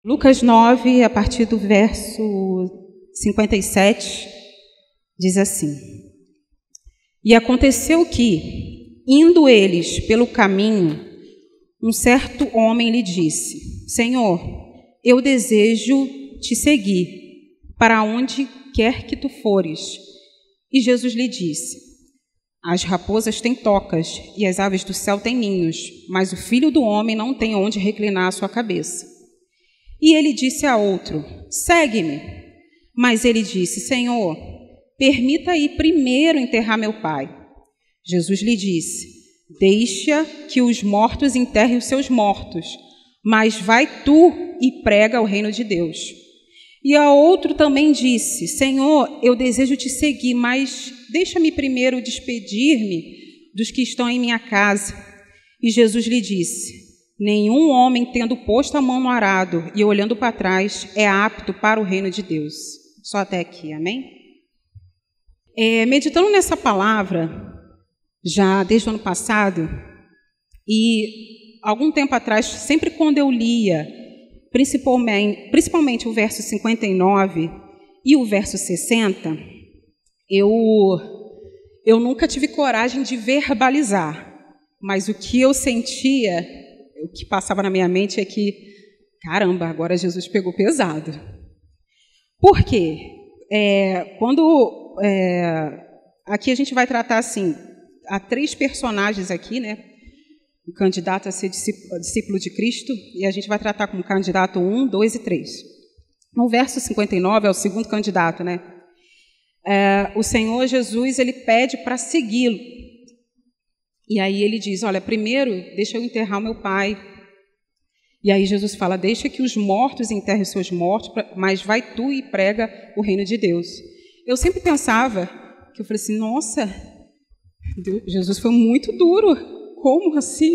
Lucas 9, a partir do verso 57, diz assim: E aconteceu que, indo eles pelo caminho, um certo homem lhe disse: Senhor, eu desejo te seguir, para onde quer que tu fores. E Jesus lhe disse: As raposas têm tocas e as aves do céu têm ninhos, mas o Filho do Homem não tem onde reclinar a sua cabeça. E ele disse a outro: Segue-me. Mas ele disse: Senhor, permita ir primeiro enterrar meu pai. Jesus lhe disse: Deixa que os mortos enterrem os seus mortos, mas vai tu e prega o reino de Deus. E a outro também disse: Senhor, eu desejo te seguir, mas deixa-me primeiro despedir-me dos que estão em minha casa. E Jesus lhe disse: Nenhum homem, tendo posto a mão no arado e olhando para trás, é apto para o reino de Deus. Só até aqui, amém? Meditando nessa palavra, já desde o ano passado, e algum tempo atrás, sempre quando eu lia, principalmente o verso 59 e o verso 60, eu nunca tive coragem de verbalizar, mas o que eu sentia, o que passava na minha mente é que, caramba, agora Jesus pegou pesado. Por quê? Aqui a gente vai tratar assim, há 3 personagens aqui, né? O candidato a ser discípulo de Cristo, e a gente vai tratar como candidato 1, 2 e 3. No verso 59 é o segundo candidato, né? O Senhor Jesus, ele pede para segui-lo. E aí ele diz: olha, primeiro deixa eu enterrar meu pai. E aí Jesus fala: deixa que os mortos enterrem os seus mortos, mas vai tu e prega o reino de Deus. Eu sempre pensava, que eu falei assim, nossa, Jesus foi muito duro. Como assim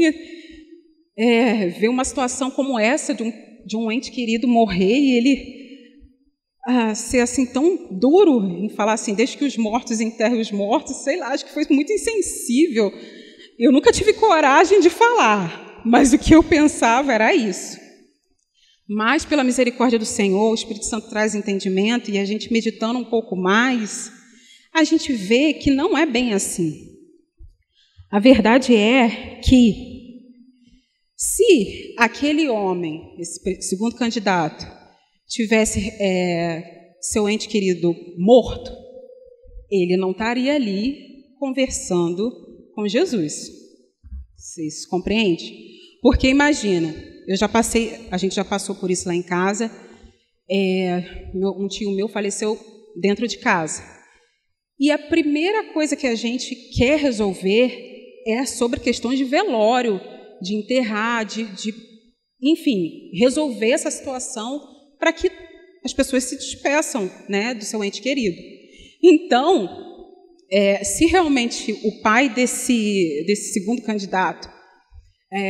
ver uma situação como essa de um ente querido morrer e ele ser assim tão duro em falar assim, deixa que os mortos enterrem os mortos, sei lá, acho que foi muito insensível. Eu nunca tive coragem de falar, mas o que eu pensava era isso. Mas, pela misericórdia do Senhor, o Espírito Santo traz entendimento, e a gente meditando um pouco mais, a gente vê que não é bem assim. A verdade é que, se aquele homem, esse segundo candidato, tivesse seu ente querido morto, ele não estaria ali conversando com Jesus. Vocês compreendem? Porque imagina, a gente já passou por isso lá em casa, um tio meu faleceu dentro de casa. E a primeira coisa que a gente quer resolver é sobre questões de velório, de enterrar, enfim, resolver essa situação para que as pessoas se despeçam, né, do seu ente querido. Então, se realmente o pai desse segundo candidato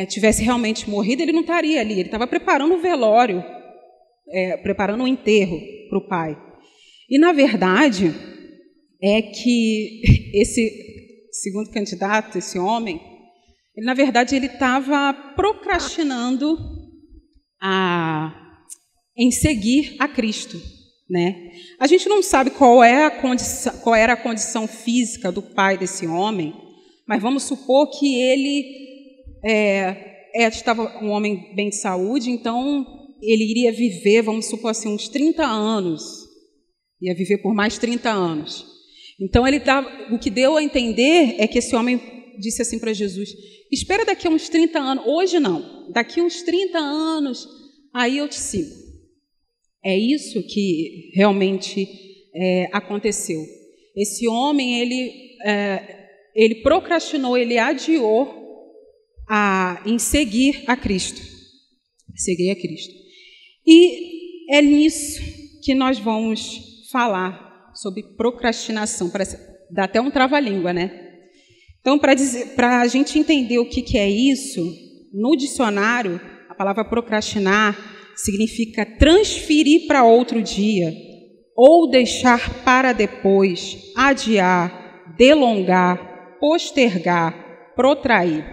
tivesse realmente morrido, ele não estaria ali, ele estava preparando o velório, preparando o enterro para o pai. E, na verdade, é que esse segundo candidato, esse homem, ele, na verdade, ele estava procrastinando em seguir a Cristo. Né? A gente não sabe qual era a condição física do pai desse homem, mas vamos supor que ele estava um homem bem de saúde, então ele iria viver, vamos supor assim, uns 30 anos, ia viver por mais 30 anos. Então o que deu a entender é que esse homem disse assim para Jesus: espera daqui a uns 30 anos, hoje não, daqui a uns 30 anos, aí eu te sigo. É isso que realmente aconteceu. Esse homem, ele procrastinou, ele adiou em seguir a Cristo. Seguir a Cristo. E é nisso que nós vamos falar sobre procrastinação. Parece, dá até um trava-língua, né? Então, para a gente entender o que é isso, no dicionário, a palavra procrastinar significa transferir para outro dia, ou deixar para depois, adiar, delongar, postergar, protrair.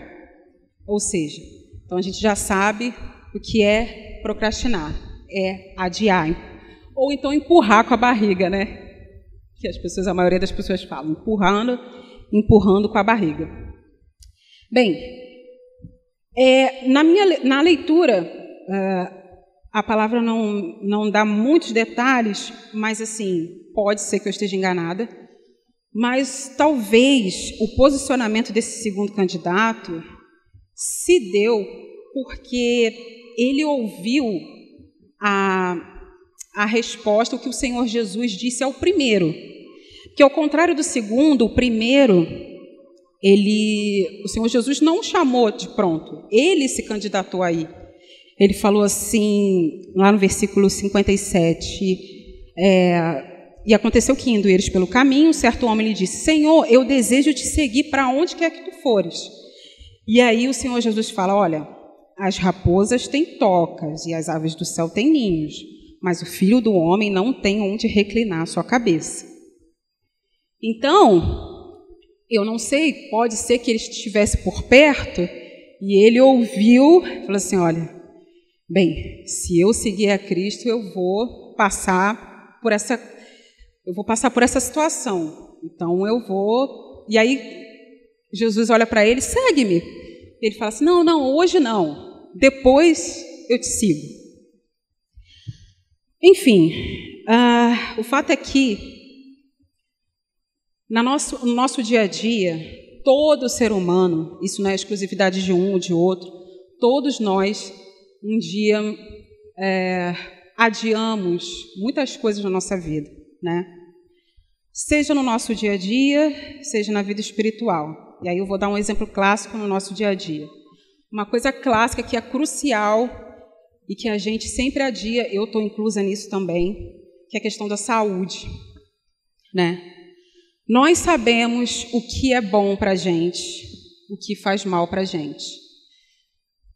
Ou seja, então a gente já sabe o que é procrastinar. é adiar, ou então empurrar com a barriga, né? Que a maioria das pessoas falam, empurrando com a barriga. Bem, na leitura, a palavra não dá muitos detalhes, mas assim, pode ser que eu esteja enganada, mas talvez o posicionamento desse segundo candidato se deu porque ele ouviu a resposta, o que o Senhor Jesus disse ao primeiro. Que ao contrário do segundo, o primeiro, o Senhor Jesus não chamou de pronto, ele se candidatou aí. Ele falou assim, lá no versículo 57, e aconteceu que, indo eles pelo caminho, certo homem lhe disse, Senhor, eu desejo te seguir para onde quer que tu fores. E aí o Senhor Jesus fala, olha, as raposas têm tocas e as aves do céu têm ninhos, mas o Filho do Homem não tem onde reclinar a sua cabeça. Então, eu não sei, pode ser que ele estivesse por perto e ele ouviu, falou assim, olha, bem, se eu seguir a Cristo, eu vou passar por essa situação. Então eu vou. E aí Jesus olha para ele, segue-me. Ele fala assim, não, hoje não. Depois eu te sigo. Enfim, o fato é que no nosso dia a dia, todo ser humano, isso não é exclusividade de um ou de outro, todos nós, um dia, adiamos muitas coisas na nossa vida, né? Seja no nosso dia a dia, seja na vida espiritual. E aí eu vou dar um exemplo clássico no nosso dia a dia. Uma coisa clássica que é crucial e que a gente sempre adia, eu estou inclusa nisso também, que é a questão da saúde, né? Nós sabemos o que é bom para a gente, o que faz mal para a gente.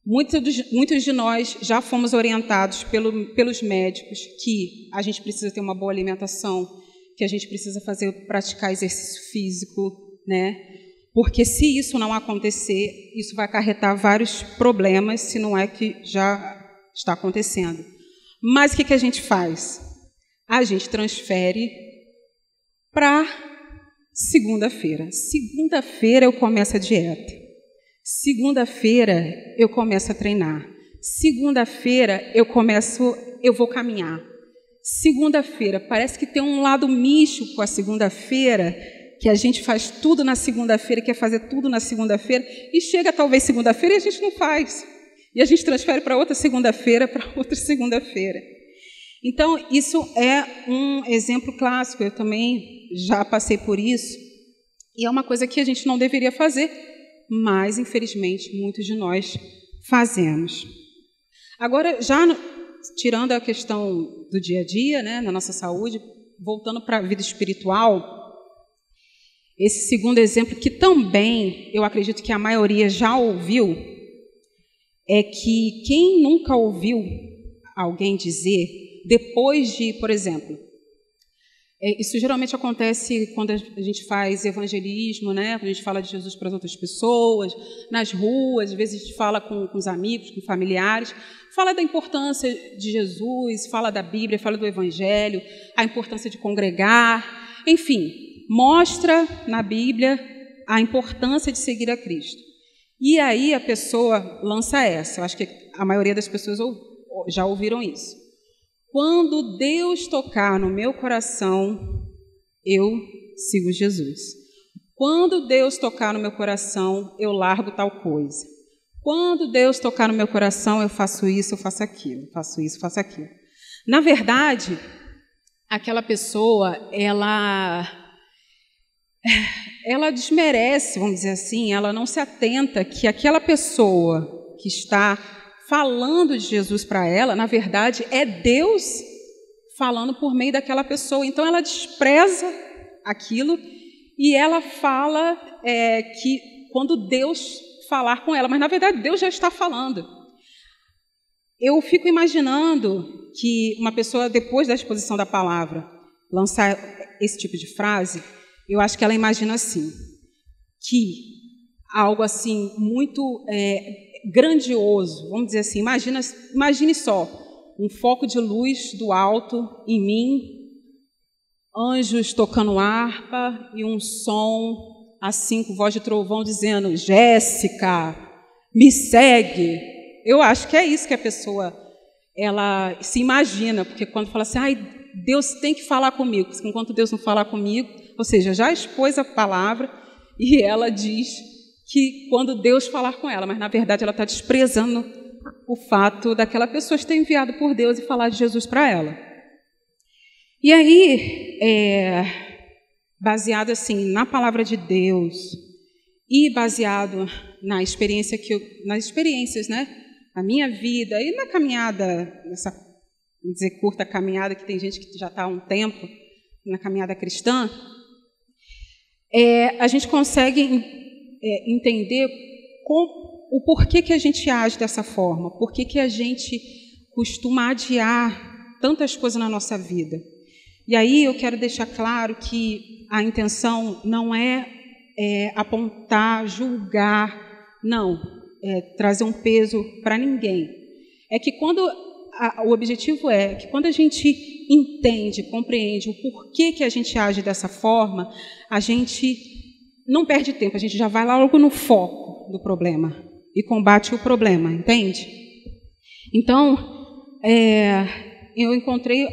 Muitos de nós já fomos orientados pelos médicos que a gente precisa ter uma boa alimentação, que a gente precisa praticar exercício físico, né? Porque se isso não acontecer, isso vai acarretar vários problemas, se não é que já está acontecendo. Mas o que a gente faz? A gente transfere para segunda-feira. Segunda-feira eu começo a dieta. Segunda-feira eu começo a treinar. Segunda-feira eu vou caminhar. Segunda-feira, parece que tem um lado místico a segunda-feira, que a gente faz tudo na segunda-feira, quer fazer tudo na segunda-feira, e chega talvez segunda-feira e a gente não faz. E a gente transfere para outra segunda-feira, para outra segunda-feira. Então, isso é um exemplo clássico, eu também já passei por isso, e é uma coisa que a gente não deveria fazer, mas, infelizmente, muitos de nós fazemos. Agora, já tirando a questão do dia a dia, né, na nossa saúde, voltando para a vida espiritual, esse segundo exemplo, que também eu acredito que a maioria já ouviu, é que quem nunca ouviu alguém dizer, depois de, por exemplo, isso geralmente acontece quando a gente faz evangelismo, né? Quando a gente fala de Jesus para as outras pessoas, nas ruas, às vezes a gente fala com os amigos, com familiares, fala da importância de Jesus, fala da Bíblia, fala do Evangelho, a importância de congregar, enfim, mostra na Bíblia a importância de seguir a Cristo. E aí a pessoa lança essa, eu acho que a maioria das pessoas já ouviram isso. Quando Deus tocar no meu coração, eu sigo Jesus. Quando Deus tocar no meu coração, eu largo tal coisa. Quando Deus tocar no meu coração, eu faço isso, eu faço aquilo, faço isso, faço aquilo. Na verdade, aquela pessoa, ela desmerece, vamos dizer assim, ela não se atenta que aquela pessoa que está falando de Jesus para ela, na verdade, é Deus falando por meio daquela pessoa. Então, ela despreza aquilo e ela fala que quando Deus falar com ela, mas, na verdade, Deus já está falando. Eu fico imaginando que uma pessoa, depois da exposição da palavra, lançar esse tipo de frase, eu acho que ela imagina assim, que algo assim muito grandioso, vamos dizer assim, imagine só, um foco de luz do alto em mim, anjos tocando harpa e um som assim com voz de trovão dizendo: Jéssica, me segue. Eu acho que é isso que a pessoa ela se imagina, porque quando fala assim, ai, Deus tem que falar comigo, porque enquanto Deus não falar comigo, ou seja, já expôs a palavra e ela diz que quando Deus falar com ela, mas na verdade ela está desprezando o fato daquela pessoa ter enviado por Deus e falar de Jesus para ela. E aí, baseado assim na palavra de Deus e baseado na experiência nas experiências, né, na minha vida e na caminhada, nessa, vamos dizer, curta caminhada que tem gente que já está há um tempo na caminhada cristã, a gente consegue entender o porquê que a gente age dessa forma, porquê que a gente costuma adiar tantas coisas na nossa vida. E aí eu quero deixar claro que a intenção não é apontar, julgar, não, trazer um peso para ninguém. É que o objetivo é que quando a gente entende, compreende o porquê que a gente age dessa forma, a gente não perde tempo, a gente já vai lá logo no foco do problema e combate o problema, entende? Então, eu encontrei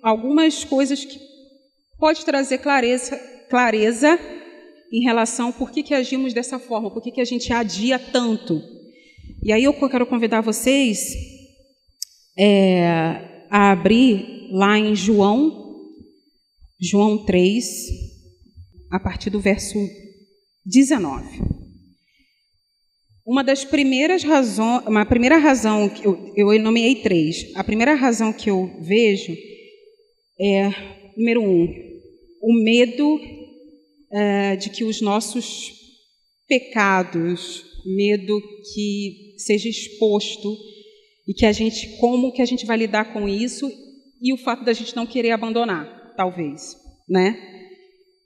algumas coisas que pode trazer clareza em relação ao porquê que agimos dessa forma, porquê que a gente adia tanto. E aí eu quero convidar vocês a abrir lá em João 3, a partir do verso 19. Uma primeira razão que eu nomeei 3. A primeira razão que eu vejo número 1, o medo de que os nossos pecados, medo que seja exposto e que como que a gente vai lidar com isso e o fato da gente não querer abandonar, talvez, né?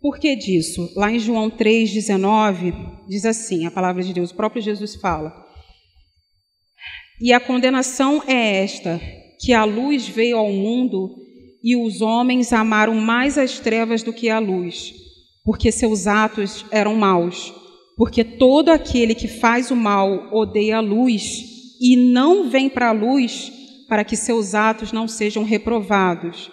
Por que disso? Lá em João 3,19, diz assim, a palavra de Deus, o próprio Jesus fala: e a condenação é esta, que a luz veio ao mundo e os homens amaram mais as trevas do que a luz, porque seus atos eram maus. Porque todo aquele que faz o mal odeia a luz e não vem para a luz para que seus atos não sejam reprovados.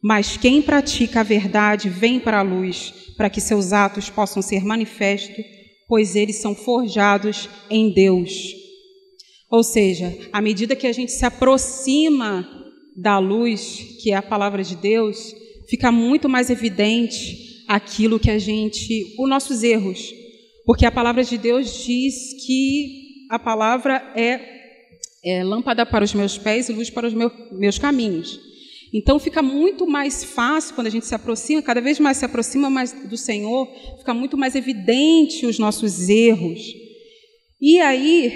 Mas quem pratica a verdade vem para a luz para que seus atos possam ser manifestos, pois eles são forjados em Deus. Ou seja, à medida que a gente se aproxima da luz, que é a palavra de Deus, fica muito mais evidente aquilo que os nossos erros. Porque a palavra de Deus diz que a palavra é lâmpada para os meus pés e luz para os meus caminhos. Então fica muito mais fácil quando a gente se aproxima, cada vez mais se aproxima mais do Senhor, fica muito mais evidente os nossos erros. E aí,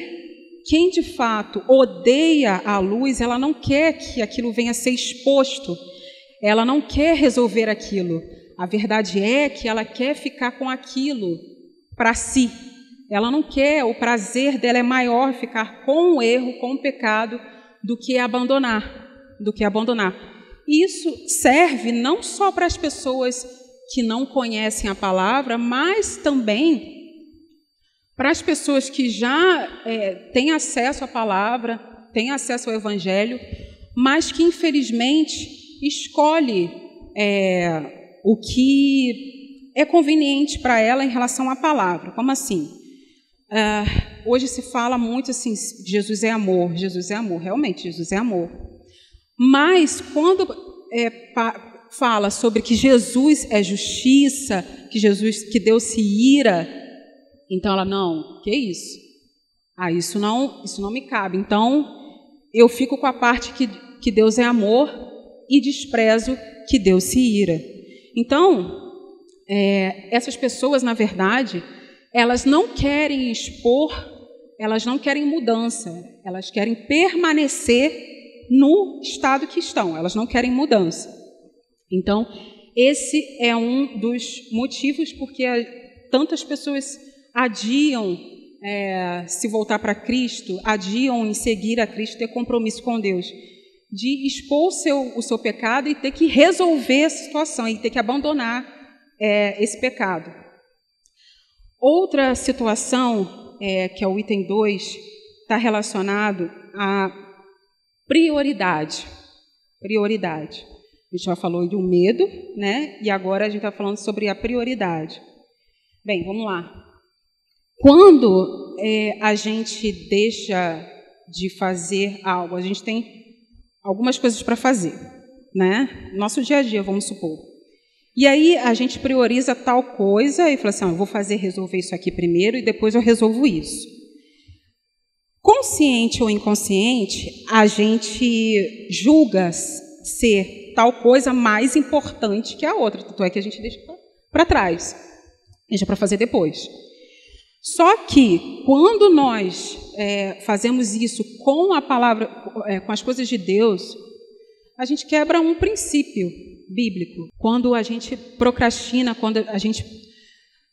quem de fato odeia a luz, ela não quer que aquilo venha a ser exposto, ela não quer resolver aquilo. A verdade é que ela quer ficar com aquilo para si. Ela não quer, o prazer dela é maior ficar com o erro, com o pecado, do que abandonar. E isso serve não só para as pessoas que não conhecem a palavra, mas também para as pessoas que já têm acesso à palavra, têm acesso ao Evangelho, mas que, infelizmente, escolhe o que é conveniente para ela em relação à palavra. Como assim? Hoje se fala muito assim, Jesus é amor, realmente, Jesus é amor. Mas quando fala sobre que Jesus é justiça, que Deus se ira, então ela, não, que isso? Isso não me cabe. Então, eu fico com a parte que Deus é amor e desprezo que Deus se ira. Então, essas pessoas, na verdade, elas não querem expor, elas não querem mudança, elas querem permanecer no estado que estão, elas não querem mudança. Então, esse é um dos motivos porque tantas pessoas adiam se voltar para Cristo, adiam em seguir a Cristo, ter compromisso com Deus. de expor o seu pecado e ter que resolver a situação, e ter que abandonar esse pecado. Outra situação, que é o item 2, está relacionado à prioridade. Prioridade. A gente já falou do medo, né? E agora a gente está falando sobre a prioridade. Bem, vamos lá. Quando a gente deixa de fazer algo, a gente tem algumas coisas para fazer, né? Nosso dia a dia, vamos supor. E aí a gente prioriza tal coisa e fala assim, eu vou resolver isso aqui primeiro e depois eu resolvo isso. Consciente ou inconsciente, a gente julga ser tal coisa mais importante que a outra, tanto é que a gente deixa para trás, deixa para fazer depois. Só que quando nós fazemos isso com a palavra, com as coisas de Deus, a gente quebra um princípio bíblico. Quando a gente procrastina, quando a gente,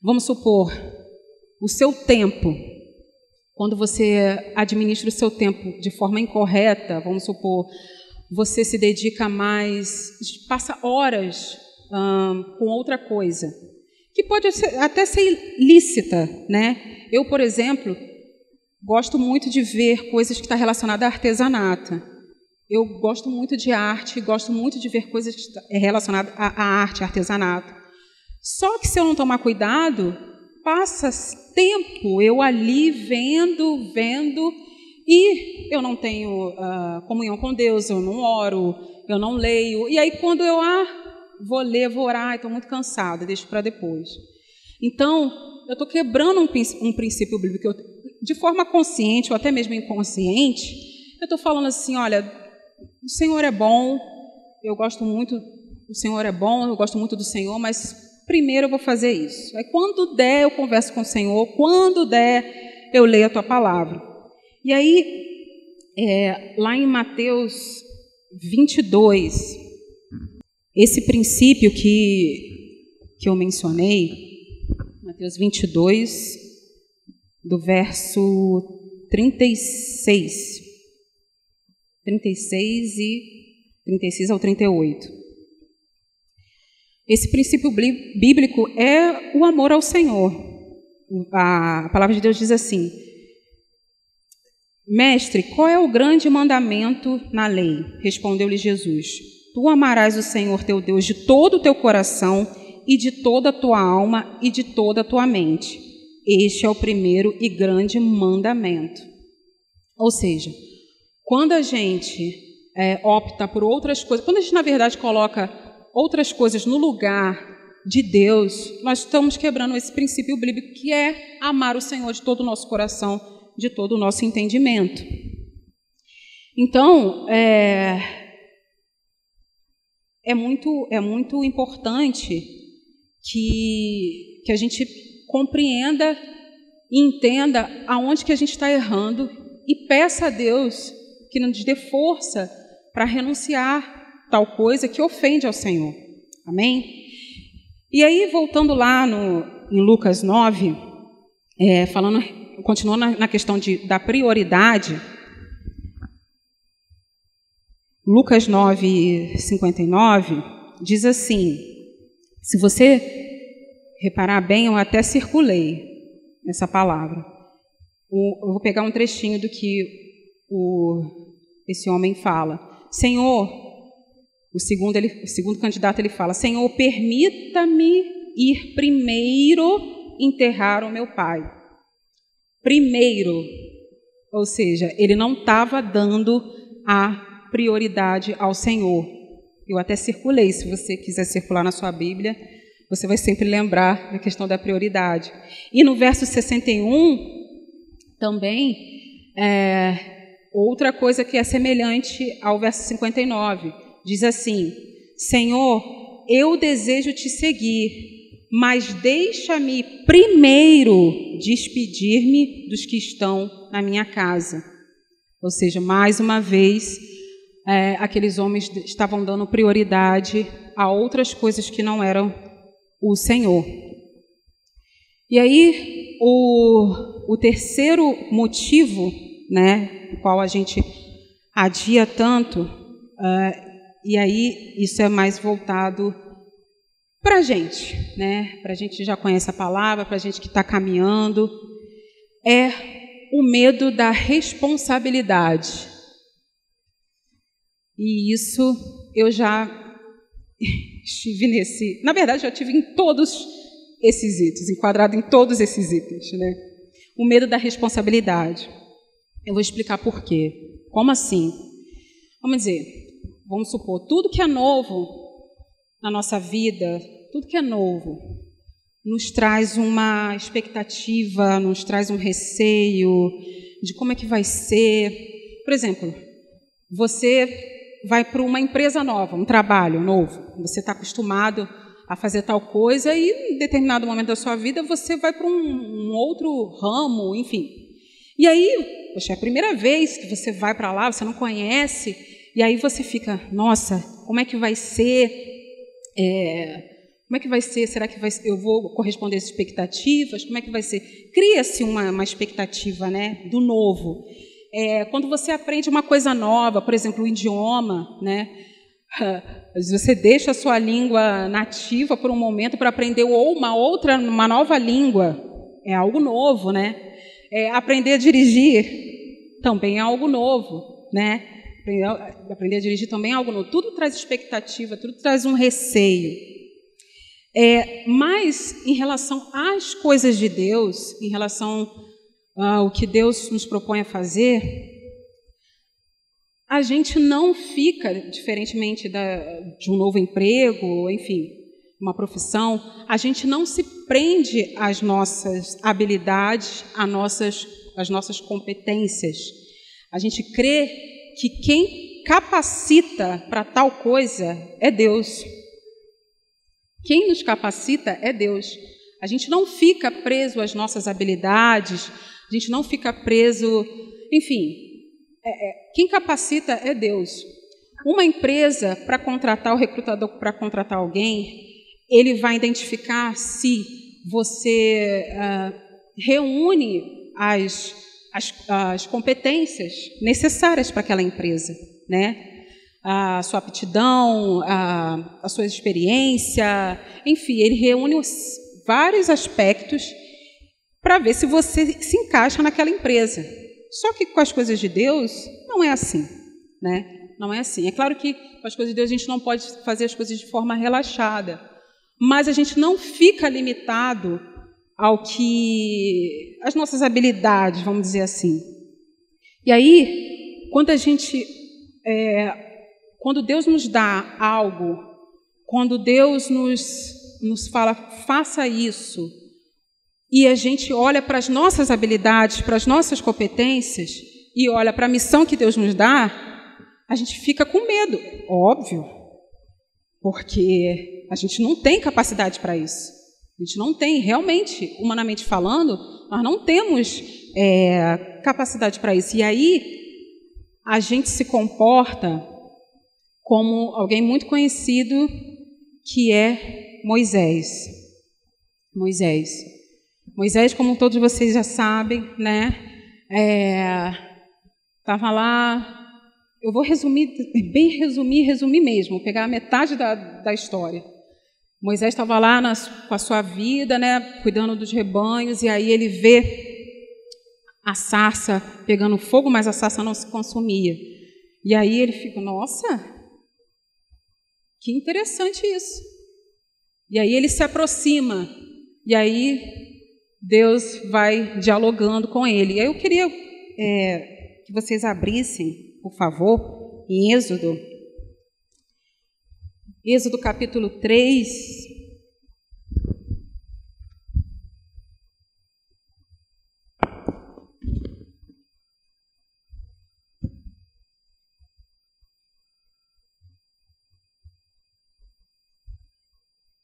vamos supor, o seu tempo, quando você administra o seu tempo de forma incorreta, vamos supor, você se dedica mais, passa horas com outra coisa, que pode até ser lícita, né? Eu, por exemplo, gosto muito de ver coisas que estão relacionadas a artesanato. Eu gosto muito de arte, gosto muito de ver coisas relacionadas à arte, artesanato. Só que se eu não tomar cuidado, passa tempo eu ali vendo, e eu não tenho comunhão com Deus, eu não oro, eu não leio. E aí quando eu vou ler, vou orar, estou muito cansada, deixo para depois. Então, eu estou quebrando um princípio bíblico. De forma consciente ou até mesmo inconsciente, eu estou falando assim, olha, o Senhor é bom, eu gosto muito do Senhor, mas primeiro eu vou fazer isso. Aí quando der, eu converso com o Senhor, quando der, eu leio a tua palavra. E aí, lá em Mateus 22, esse princípio que eu mencionei, Mateus 22, do verso 36 ao 38. Esse princípio bíblico é o amor ao Senhor. A palavra de Deus diz assim, Mestre, qual é o grande mandamento na lei? Respondeu-lhe Jesus, tu amarás o Senhor teu Deus de todo o teu coração e de toda a tua alma e de toda a tua mente. Este é o primeiro e grande mandamento. Ou seja, quando a gente opta por outras coisas, quando a gente, na verdade, coloca outras coisas no lugar de Deus, nós estamos quebrando esse princípio bíblico que é amar o Senhor de todo o nosso coração, de todo o nosso entendimento. Então, é muito importante que a gente compreenda e entenda aonde que a gente está errando e peça a Deus que nos dê força para renunciar tal coisa que ofende ao Senhor. Amém? E aí, voltando lá em Lucas 9, continuando na questão da prioridade, Lucas 9, 59, diz assim, se você reparar bem, eu até circulei essa palavra. Eu vou pegar um trechinho do que esse homem fala. Senhor, o segundo candidato, ele fala, Senhor, permita-me ir primeiro enterrar o meu pai. Primeiro. Ou seja, ele não estava dando a prioridade ao Senhor. Eu até circulei, se você quiser circular na sua Bíblia, você vai sempre lembrar da questão da prioridade. E no verso 61, também, outra coisa que é semelhante ao verso 59, diz assim, Senhor, eu desejo te seguir, mas deixa-me primeiro despedir-me dos que estão na minha casa. Ou seja, mais uma vez, aqueles homens estavam dando prioridade a outras coisas que não eram o Senhor. E aí, o terceiro motivo, né, o qual a gente adia tanto, E aí isso é mais voltado para a gente, né? Para a gente que já conhece a palavra, para a gente que está caminhando. É o medo da responsabilidade. E isso eu já estive nesse... Na verdade, já estive em todos esses itens, enquadrado em todos esses itens, né? O medo da responsabilidade. Eu vou explicar por quê. Como assim? Vamos dizer, vamos supor, tudo que é novo na nossa vida, tudo que é novo, nos traz uma expectativa, nos traz um receio de como é que vai ser. Por exemplo, você vai para uma empresa nova, um trabalho novo, você está acostumado a fazer tal coisa e em determinado momento da sua vida você vai para um outro ramo, enfim. E aí, poxa, é a primeira vez que você vai para lá, você não conhece, e aí você fica, nossa, como é que vai ser? Como é que vai ser? Será que eu vou corresponder às expectativas? Como é que vai ser? Cria-se uma expectativa, né, do novo. Quando você aprende uma coisa nova, por exemplo, o idioma, né, você deixa a sua língua nativa por um momento para aprender uma nova língua. É algo novo, né? Aprender a dirigir também é algo novo, né? Aprender a dirigir também é algo novo. Tudo traz expectativa, tudo traz um receio. Mas, em relação às coisas de Deus, em relação ao que Deus nos propõe a fazer, a gente não fica, diferentemente de um novo emprego, enfim, uma profissão, a gente não se prende às nossas habilidades, às nossas competências. A gente crê que quem capacita para tal coisa é Deus. Quem nos capacita é Deus. A gente não fica preso às nossas habilidades, a gente não fica preso... Enfim, quem capacita é Deus. Uma empresa, para contratar o recrutador, para contratar alguém, ele vai identificar se você reúne as competências necessárias para aquela empresa, né? A sua aptidão, a sua experiência, enfim, ele reúne vários aspectos para ver se você se encaixa naquela empresa. Só que com as coisas de Deus não é assim, né? Não é assim. É claro que com as coisas de Deus a gente não pode fazer as coisas de forma relaxada, mas a gente não fica limitado ao que as nossas habilidades, vamos dizer assim. E aí, quando Deus nos dá algo, quando Deus nos fala, faça isso, e a gente olha para as nossas habilidades, para as nossas competências, e olha para a missão que Deus nos dá, a gente fica com medo, óbvio, porque a gente não tem capacidade para isso. A gente não tem, realmente, humanamente falando, nós não temos capacidade para isso. E aí, a gente se comporta como alguém muito conhecido, que é Moisés. Moisés, como todos vocês já sabem, né? Estava lá. Eu vou resumir mesmo, pegar a metade da história. Moisés estava lá com a sua vida, né, cuidando dos rebanhos, e aí ele vê a sarça pegando fogo, mas a sarça não se consumia. E aí ele fica, nossa, que interessante isso. E aí ele se aproxima, e aí Deus vai dialogando com ele. E aí eu queria que vocês abrissem, por favor, em Êxodo capítulo 3.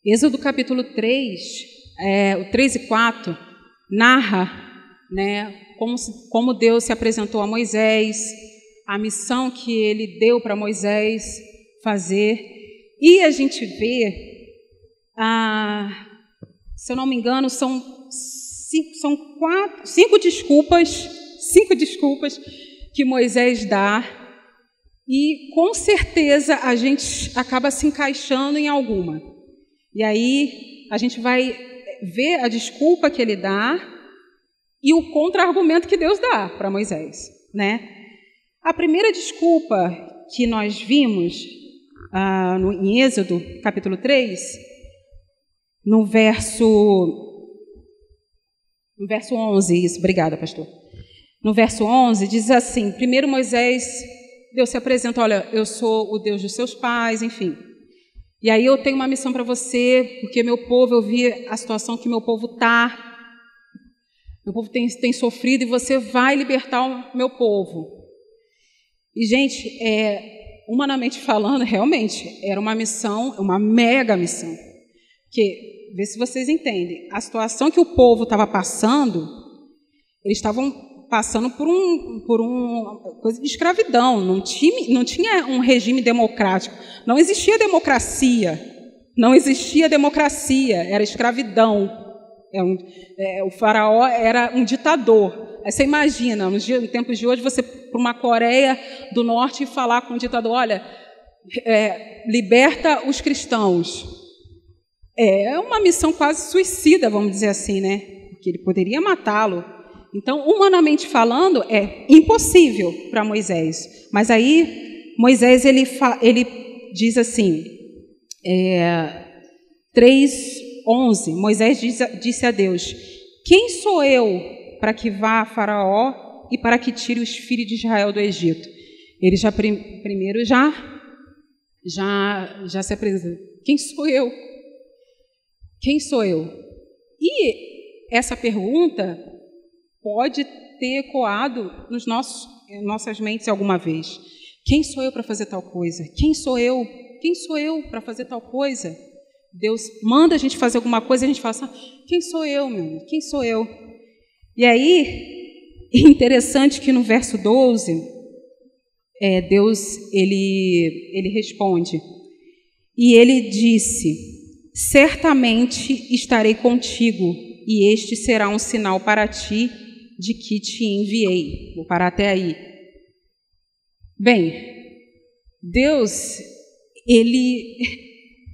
Êxodo capítulo 3, o 3 e 4, narra, né, como Deus se apresentou a Moisés, a missão que ele deu para Moisés fazer. E a gente vê, se eu não me engano, são cinco desculpas que Moisés dá e com certeza a gente acaba se encaixando em alguma. E aí a gente vai ver a desculpa que ele dá e o contra-argumento que Deus dá para Moisés, né? A primeira desculpa que nós vimos em Êxodo, capítulo 3, no verso 11, isso, obrigada, pastor. No verso 11, diz assim, primeiro Moisés, Deus se apresenta, olha, eu sou o Deus dos seus pais, enfim. E aí eu tenho uma missão para você, porque meu povo, eu vi a situação que meu povo está. Meu povo tem sofrido e você vai libertar o meu povo. E, gente, humanamente falando, realmente, era uma missão, uma mega missão. Porque, vê se vocês entendem, a situação que o povo estava passando, eles estavam passando por uma coisa de escravidão, não tinha um regime democrático, não existia democracia, era escravidão. O faraó era um ditador. Aí você imagina, nos tempos de hoje, você para uma Coreia do Norte e falar com um ditador, olha, liberta os cristãos. É uma missão quase suicida, vamos dizer assim, né? Porque ele poderia matá-lo. Então, humanamente falando, é impossível para Moisés. Mas aí, Moisés, ele diz assim, 3:11, Moisés disse a Deus, quem sou eu para que vá a Faraó e para que tire os filhos de Israel do Egito? Ele primeiro já se apresenta. Quem sou eu? Quem sou eu? E essa pergunta pode ter ecoado nas nossas mentes alguma vez. Quem sou eu para fazer tal coisa? Quem sou eu? Quem sou eu para fazer tal coisa? Deus manda a gente fazer alguma coisa e a gente fala assim, quem sou eu, meu irmão? Quem sou eu? E aí, interessante que no verso 12, Deus, ele responde, e ele disse, certamente estarei contigo, e este será um sinal para ti, de que te enviei. Vou parar até aí. Bem, Deus,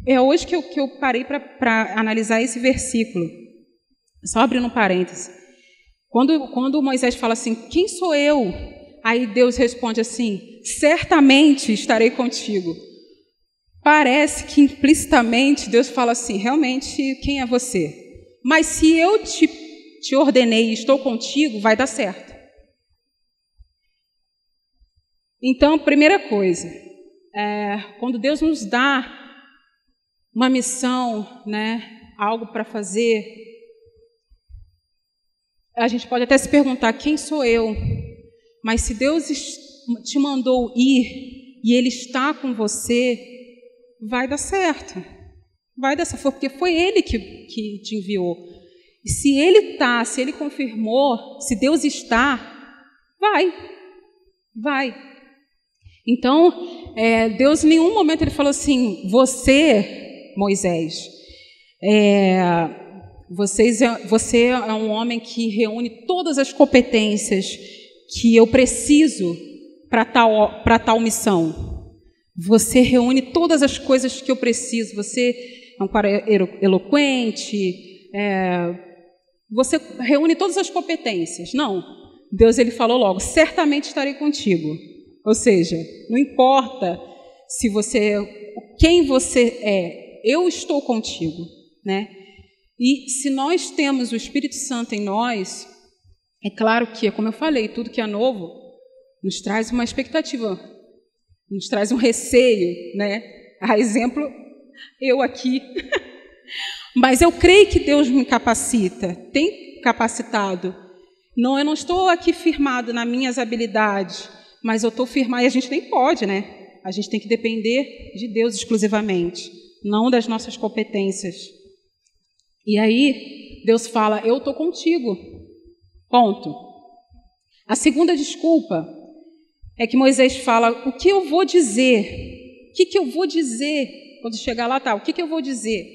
é hoje que eu parei para analisar esse versículo. Só abrindo um parêntese. Quando Moisés fala assim, quem sou eu? Aí Deus responde assim, certamente estarei contigo. Parece que implicitamente Deus fala assim, realmente, quem é você? Mas se eu te ordenei e estou contigo, vai dar certo. Então, primeira coisa, quando Deus nos dá uma missão, né, algo para fazer, a gente pode até se perguntar, quem sou eu? Mas se Deus te mandou ir e Ele está com você, vai dar certo. Vai dar certo, porque foi Ele que te enviou. E se Ele está, se Ele confirmou, se Deus está, vai. Então, Deus em nenhum momento Ele falou assim, você, Moisés, você é um homem que reúne todas as competências que eu preciso para tal missão. Você reúne todas as coisas que eu preciso. Você é um cara eloquente, você reúne todas as competências. Não, Deus ele falou logo, certamente estarei contigo. Ou seja, não importa quem você é, eu estou contigo, né? E se nós temos o Espírito Santo em nós, é claro que, como eu falei, tudo que é novo nos traz uma expectativa, nos traz um receio, né? A exemplo, eu aqui. Mas eu creio que Deus me capacita, tem capacitado. Não, eu não estou aqui firmado nas minhas habilidades, mas eu estou firmado, e a gente nem pode, né? A gente tem que depender de Deus exclusivamente, não das nossas competências. E aí, Deus fala, eu estou contigo. Ponto. A segunda desculpa é que Moisés fala, o que eu vou dizer? O que eu vou dizer? Quando chegar lá, o que eu vou dizer?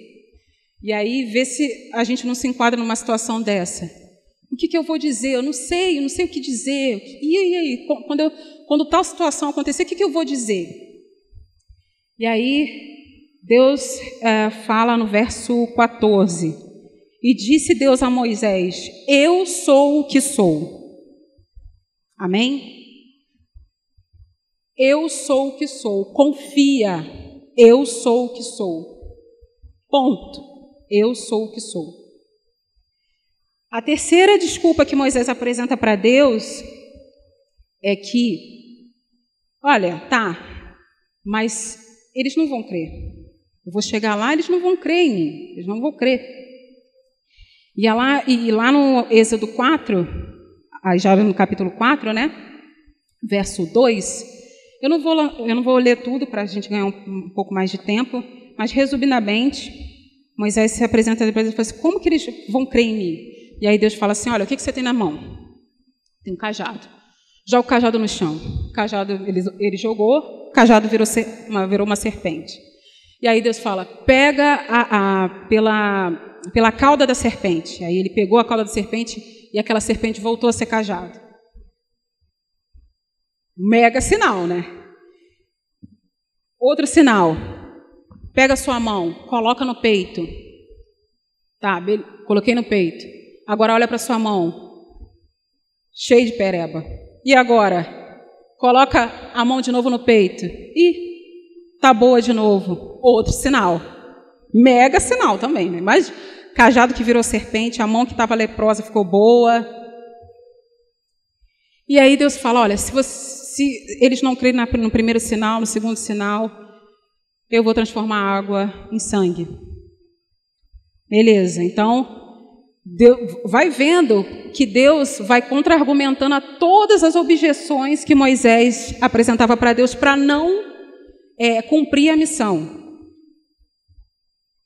E aí, vê se a gente não se enquadra numa situação dessa. O que eu vou dizer? Eu não sei o que dizer. E aí? Quando Quando tal situação acontecer, o que eu vou dizer? E aí, Deus fala no verso 14. E disse Deus a Moisés: eu sou o que sou. Amém? Eu sou o que sou. Confia. Eu sou o que sou. Ponto. Eu sou o que sou. A terceira desculpa que Moisés apresenta para Deus é que, olha, tá, mas eles não vão crer. Eu vou chegar lá, eles não vão crer em mim. Eles não vão crer. E lá no Êxodo 4, já no capítulo 4, né? Verso 2, eu não vou ler tudo para a gente ganhar um pouco mais de tempo, mas resumidamente, Moisés se apresenta depois e fala assim: como que eles vão crer em mim? E aí Deus fala assim: olha, o que você tem na mão? Tem um cajado. Joga o cajado no chão. O cajado ele jogou, o cajado virou uma serpente. E aí Deus fala: pega pela cauda da serpente. Aí ele pegou a cauda da serpente e aquela serpente voltou a ser cajado. Mega sinal, né? Outro sinal. Pega a sua mão, coloca no peito. Tá, coloquei no peito. Agora olha para sua mão. Cheio de pereba. E agora? Coloca a mão de novo no peito. E tá boa de novo. Outro sinal. Mega sinal também, né? Mas cajado que virou serpente, a mão que estava leprosa ficou boa. E aí Deus fala: olha, se eles não crerem no primeiro sinal, no segundo sinal, eu vou transformar a água em sangue. Beleza, então Deus vai vendo que Deus vai contra-argumentando a todas as objeções que Moisés apresentava para Deus para não cumprir a missão.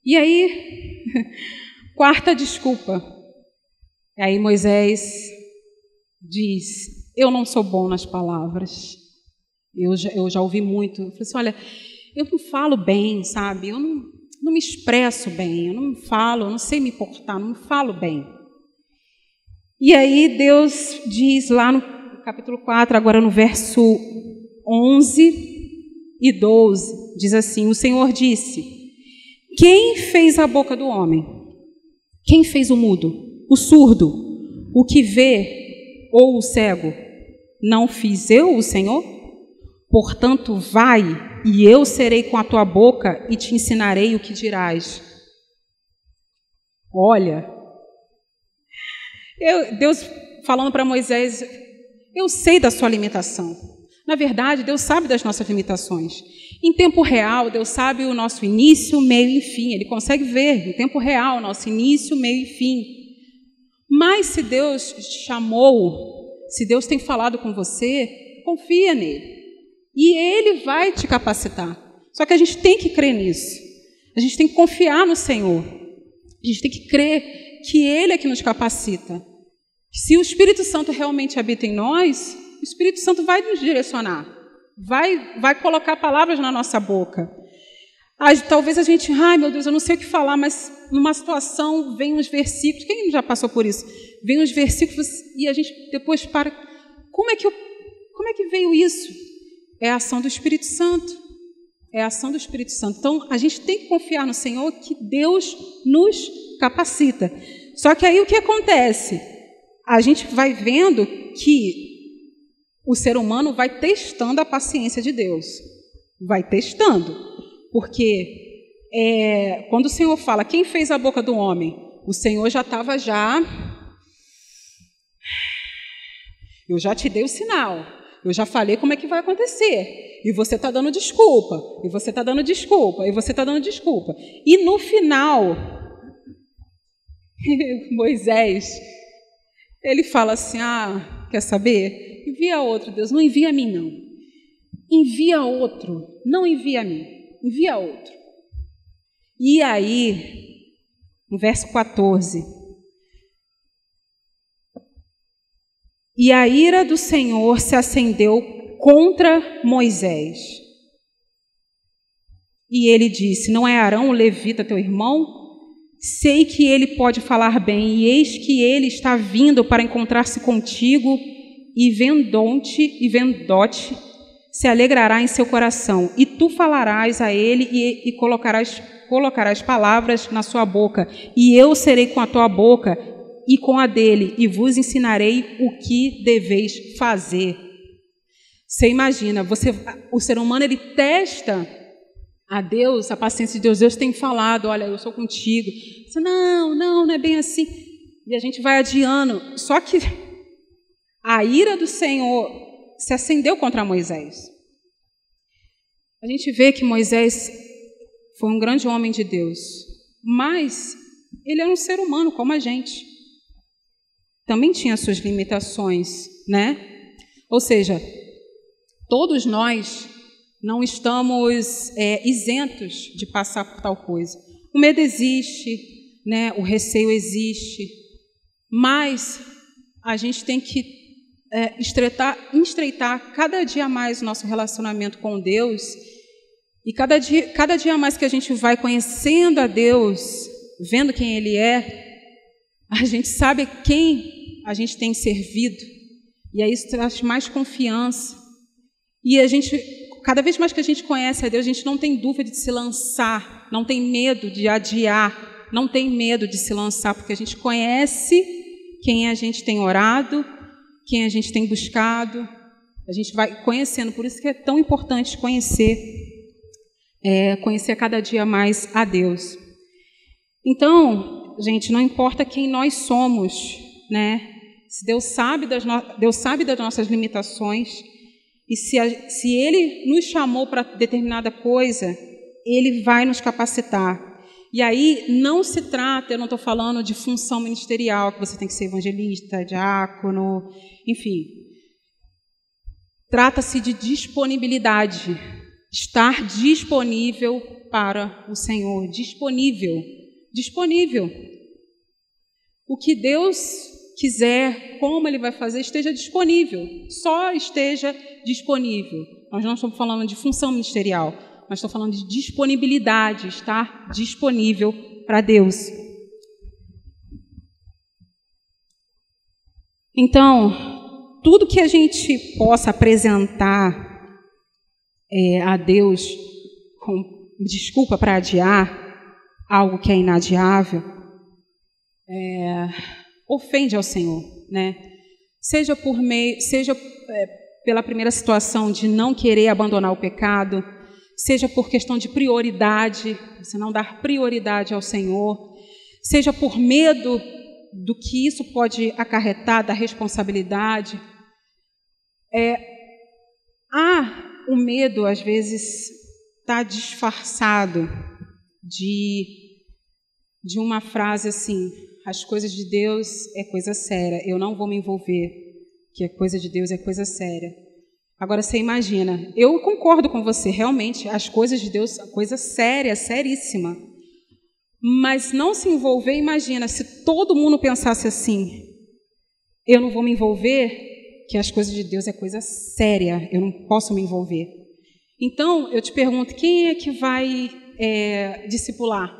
E aí, quarta desculpa. Aí Moisés diz: eu não sou bom nas palavras. Eu já ouvi muito. Eu falei assim: olha, eu não falo bem, sabe? Eu não me expresso bem, eu não sei me portar, não falo bem. E aí Deus diz lá no capítulo 4, agora no verso 11 e 12, diz assim: o Senhor disse: quem fez a boca do homem? Quem fez o mudo, o surdo, o que vê ou o cego? Não fiz eu, o Senhor? Portanto, vai, e eu serei com a tua boca e te ensinarei o que dirás. Olha, Deus falando para Moisés: eu sei da sua limitação. Na verdade, Deus sabe das nossas limitações. Em tempo real, Deus sabe o nosso início, meio e fim. Ele consegue ver, em tempo real, o nosso início, meio e fim. Mas se Deus te chamou, se Deus tem falado com você, confia nele. E Ele vai te capacitar. Só que a gente tem que crer nisso. A gente tem que confiar no Senhor. A gente tem que crer que Ele é que nos capacita. Se o Espírito Santo realmente habita em nós, o Espírito Santo vai nos direcionar. Vai colocar palavras na nossa boca. Talvez a gente, ai meu Deus, eu não sei o que falar, mas numa situação vem uns versículos. Quem já passou por isso? Vem uns versículos e a gente depois para. Como é que veio isso? É a ação do Espírito Santo. É a ação do Espírito Santo. Então, a gente tem que confiar no Senhor que Deus nos capacita. Só que aí o que acontece? A gente vai vendo que o ser humano vai testando a paciência de Deus. Vai testando. Porque quando o Senhor fala: quem fez a boca do homem? O Senhor já estava eu já te dei o sinal. Eu já falei como é que vai acontecer. E você está dando desculpa. E você está dando desculpa. E você está dando desculpa. E no final, Moisés, ele fala assim: quer saber? Envia outro, Deus. Não envia a mim, não. Envia outro. Não envia a mim. Envia outro. E aí, no verso 14... E a ira do Senhor se acendeu contra Moisés. E ele disse: não é Arão o levita teu irmão? Sei que ele pode falar bem, e eis que ele está vindo para encontrar-se contigo, e vendote se alegrará em seu coração, e tu falarás a ele e colocarás palavras na sua boca, e eu serei com a tua boca e com a dele, e vos ensinarei o que deveis fazer. Você imagina, o ser humano ele testa a Deus, a paciência de Deus. Deus tem falado, olha, eu sou contigo. Você, não é bem assim. E a gente vai adiando. Só que a ira do Senhor se acendeu contra Moisés. A gente vê que Moisés foi um grande homem de Deus, mas ele era um ser humano como a gente. Também tinha suas limitações, né? Ou seja, todos nós não estamos isentos de passar por tal coisa. O medo existe, né? O receio existe, mas a gente tem que estreitar cada dia mais o nosso relacionamento com Deus, e cada dia mais que a gente vai conhecendo a Deus, vendo quem Ele é, a gente sabe quem a gente tem servido, e aí isso traz mais confiança. E a gente, cada vez mais que a gente conhece a Deus, a gente não tem dúvida de se lançar, não tem medo de adiar, não tem medo de se lançar, porque a gente conhece quem a gente tem orado, quem a gente tem buscado, a gente vai conhecendo. Por isso que é tão importante conhecer cada dia mais a Deus. Então, gente, não importa quem nós somos, né? Se Deus sabe das nossas limitações, e se Ele nos chamou para determinada coisa, Ele vai nos capacitar. E aí não se trata, eu não estou falando de função ministerial, que você tem que ser evangelista, diácono, enfim. Trata-se de disponibilidade, estar disponível para o Senhor, disponível. O que Deus quiser, como Ele vai fazer, esteja disponível, só esteja disponível. Nós não estamos falando de função ministerial, mas estou falando de disponibilidade, estar disponível para Deus. Então, tudo que a gente possa apresentar a Deus com desculpa para adiar algo que é inadiável, ofende ao Senhor, né? Seja pela primeira situação de não querer abandonar o pecado, seja por questão de prioridade, você não dar prioridade ao Senhor, seja por medo do que isso pode acarretar, da responsabilidade. O medo, às vezes, está disfarçado de uma frase assim: as coisas de Deus é coisa séria, eu não vou me envolver, que a coisa de Deus é coisa séria. Agora, você imagina, eu concordo com você, realmente, as coisas de Deus, coisa séria, seríssima. Mas não se envolver, imagina, se todo mundo pensasse assim: eu não vou me envolver, que as coisas de Deus é coisa séria, eu não posso me envolver. Então, eu te pergunto, quem é que vai discipular?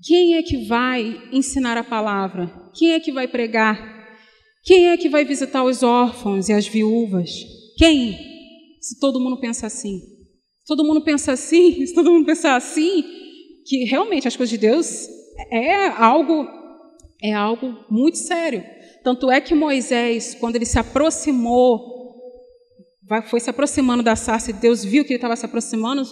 Quem é que vai ensinar a palavra? Quem é que vai pregar? Quem é que vai visitar os órfãos e as viúvas? Quem? Se todo mundo pensa assim. Se todo mundo pensa assim, que realmente as coisas de Deus é algo muito sério. Tanto é que Moisés, quando ele se aproximou, foi se aproximando da sarça, e Deus viu que ele estava se aproximando,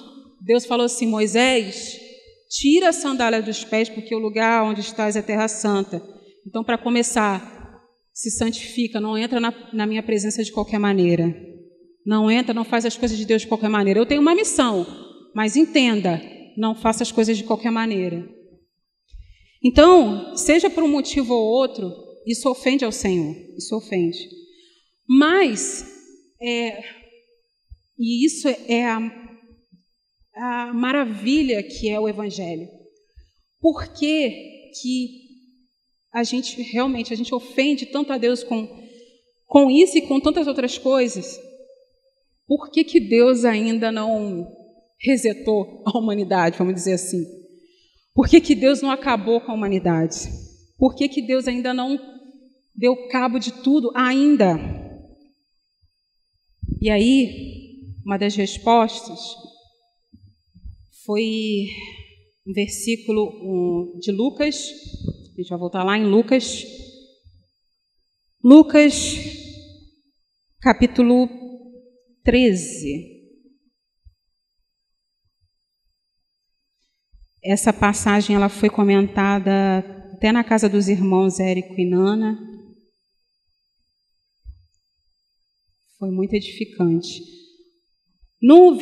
Deus falou assim: Moisés, tira a sandália dos pés, porque o lugar onde estás é terra santa. Então, para começar, se santifica, não entra na minha presença de qualquer maneira. Não faz as coisas de Deus de qualquer maneira. Eu tenho uma missão, mas entenda, não faça as coisas de qualquer maneira. Então, seja por um motivo ou outro, isso ofende ao Senhor, isso ofende. Mas, e isso é a maravilha que é o Evangelho. Por que a gente ofende tanto a Deus com isso e com tantas outras coisas? Por que Deus ainda não resetou a humanidade, vamos dizer assim? Por que Deus não acabou com a humanidade? Por que Deus ainda não deu cabo de tudo ainda? E aí, uma das respostas foi um versículo de Lucas. A gente vai voltar lá em Lucas. Lucas, capítulo 13. Essa passagem ela foi comentada até na casa dos irmãos Érico e Nana. Foi muito edificante. No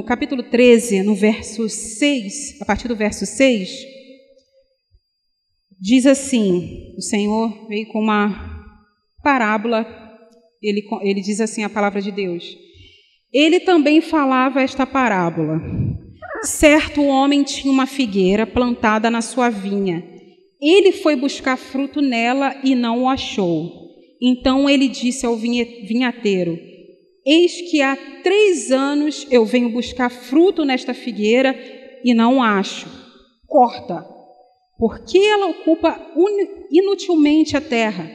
capítulo 13, no verso 6, a partir do verso 6, diz assim, o Senhor veio com uma parábola, ele diz assim a palavra de Deus. Ele também falava esta parábola. Certo homem tinha uma figueira plantada na sua vinha. Ele foi buscar fruto nela e não o achou. Então ele disse ao vinhateiro: eis que há 3 anos eu venho buscar fruto nesta figueira e não acho. Corta, porque ela ocupa inutilmente a terra.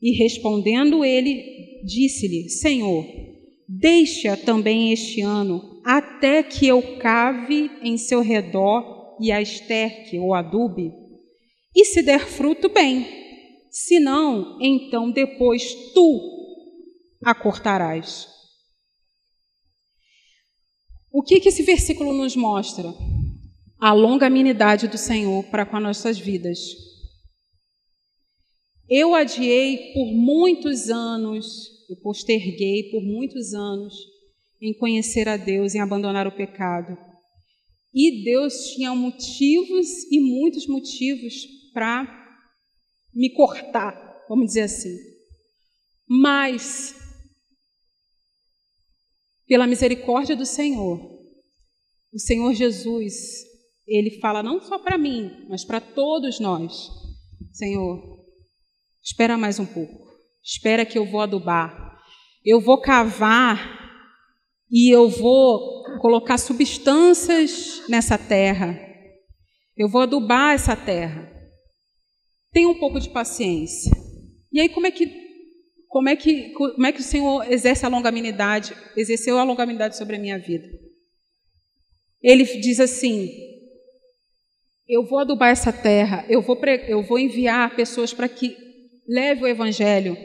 E respondendo ele, disse-lhe: Senhor, deixa também este ano, até que eu cave em seu redor e a esterque ou adube. E se der fruto, bem. Se não, então depois tu a cortarás. O que esse versículo nos mostra? A longanimidade do Senhor para com as nossas vidas. Eu adiei por muitos anos, eu posterguei por muitos anos em conhecer a Deus, em abandonar o pecado. E Deus tinha motivos e muitos motivos para me cortar, vamos dizer assim. Mas, pela misericórdia do Senhor, o Senhor Jesus, Ele fala não só para mim, mas para todos nós. Senhor, espera mais um pouco. Espera que eu vou adubar. Eu vou cavar e eu vou colocar substâncias nessa terra. Eu vou adubar essa terra. Tenha um pouco de paciência. E aí como é que o Senhor exerceu a longanimidade sobre a minha vida? Ele diz assim: eu vou adubar essa terra, eu vou enviar pessoas para que leve o evangelho.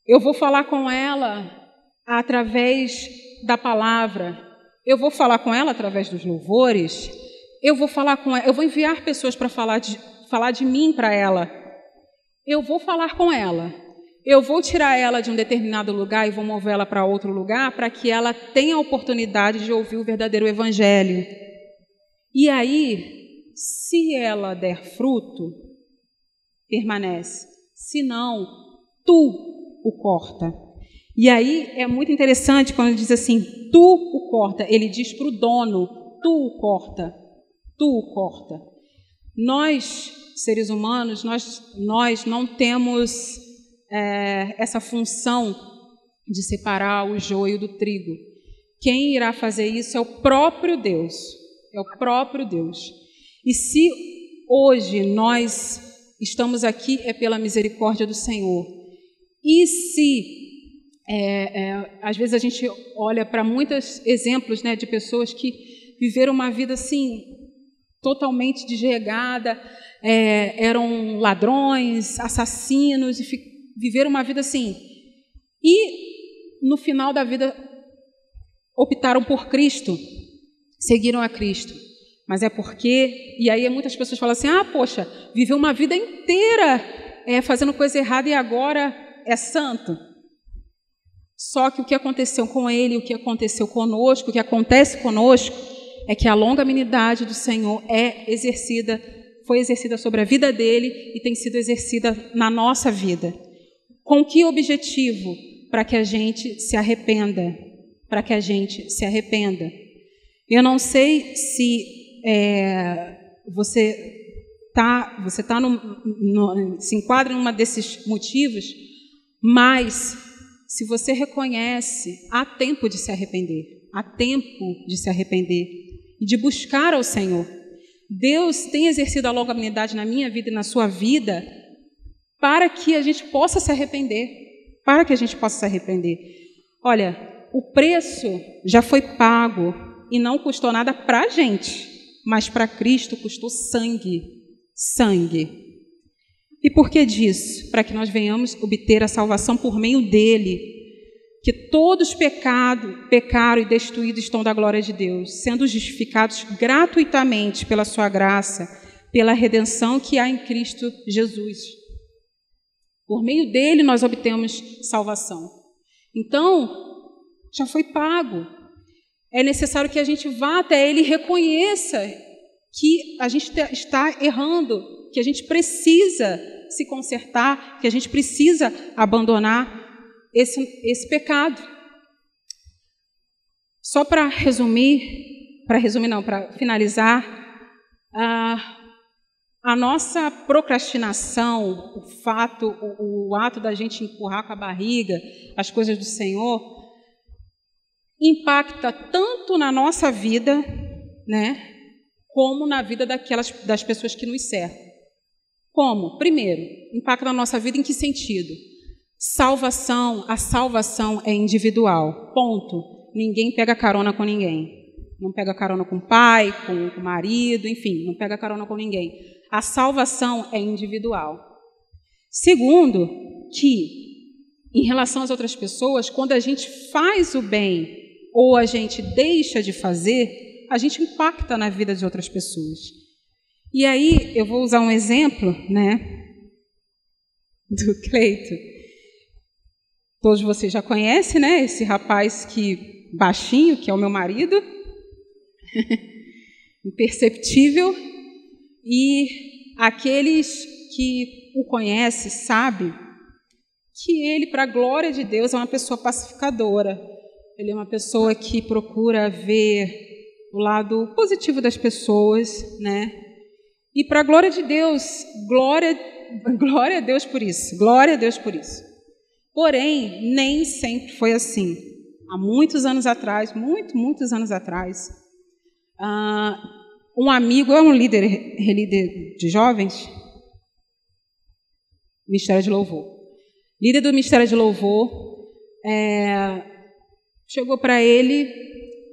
Eu vou falar com ela através da palavra. Eu vou falar com ela através dos louvores. Eu vou enviar pessoas para falar de mim para ela. Eu vou falar com ela. Eu vou tirar ela de um determinado lugar e vou movê-la para outro lugar para que ela tenha a oportunidade de ouvir o verdadeiro evangelho. E aí, se ela der fruto, permanece. Se não, tu o corta. E aí é muito interessante quando ele diz assim, tu o corta. Ele diz para o dono, tu o corta. Tu o corta. Nós, seres humanos, nós não temos essa função de separar o joio do trigo. Quem irá fazer isso é o próprio Deus. É o próprio Deus. E se hoje nós estamos aqui, é pela misericórdia do Senhor. E se, às vezes a gente olha para muitos exemplos, né, de pessoas que viveram uma vida assim, totalmente desregada, eram ladrões, assassinos, e viveram uma vida assim. E no final da vida optaram por Cristo, seguiram a Cristo. Mas é porque, e aí muitas pessoas falam assim, poxa, viveu uma vida inteira fazendo coisa errada e agora é santo. Só que o que aconteceu com ele, o que aconteceu conosco, o que acontece conosco, é que a longanimidade do Senhor foi exercida sobre a vida dele e tem sido exercida na nossa vida. Com que objetivo? Para que a gente se arrependa. Para que a gente se arrependa. Eu não sei se você se enquadra em um desses motivos, mas se você reconhece, há tempo de se arrepender. Há tempo de se arrepender e de buscar ao Senhor. Deus tem exercido a longanimidade na minha vida e na sua vida para que a gente possa se arrepender. Para que a gente possa se arrepender. Olha, o preço já foi pago e não custou nada para a gente, mas para Cristo custou sangue. Sangue. E por que disso? Para que nós venhamos obter a salvação por meio dele. Que todos pecaram e destruídos estão da glória de Deus, sendo justificados gratuitamente pela sua graça, pela redenção que há em Cristo Jesus. Por meio dele nós obtemos salvação. Então, já foi pago. É necessário que a gente vá até ele e reconheça que a gente está errando, que a gente precisa se consertar, que a gente precisa abandonar esse pecado. Só para finalizar, a nossa procrastinação, o ato da gente empurrar com a barriga as coisas do Senhor, impacta tanto na nossa vida, né, como na vida das pessoas que nos cercam. Como? Primeiro, impacta na nossa vida em que sentido? A salvação é individual, ponto. Ninguém pega carona com ninguém. Não pega carona com o pai, com o marido, enfim, não pega carona com ninguém. A salvação é individual. Segundo, que em relação às outras pessoas, quando a gente faz o bem ou a gente deixa de fazer, a gente impacta na vida de outras pessoas. E aí, eu vou usar um exemplo, né, do Cleito. Todos vocês já conhecem, né, esse rapaz baixinho, que é o meu marido, imperceptível, e aqueles que o conhecem sabem que ele, para a glória de Deus, é uma pessoa pacificadora. Ele é uma pessoa que procura ver o lado positivo das pessoas, né? E para a glória de Deus, glória a Deus por isso, glória a Deus por isso. Porém, nem sempre foi assim. Há muitos anos atrás, muitos anos atrás, um amigo, é um líder de jovens, Ministério de Louvor. Líder do Ministério de Louvor, chegou para ele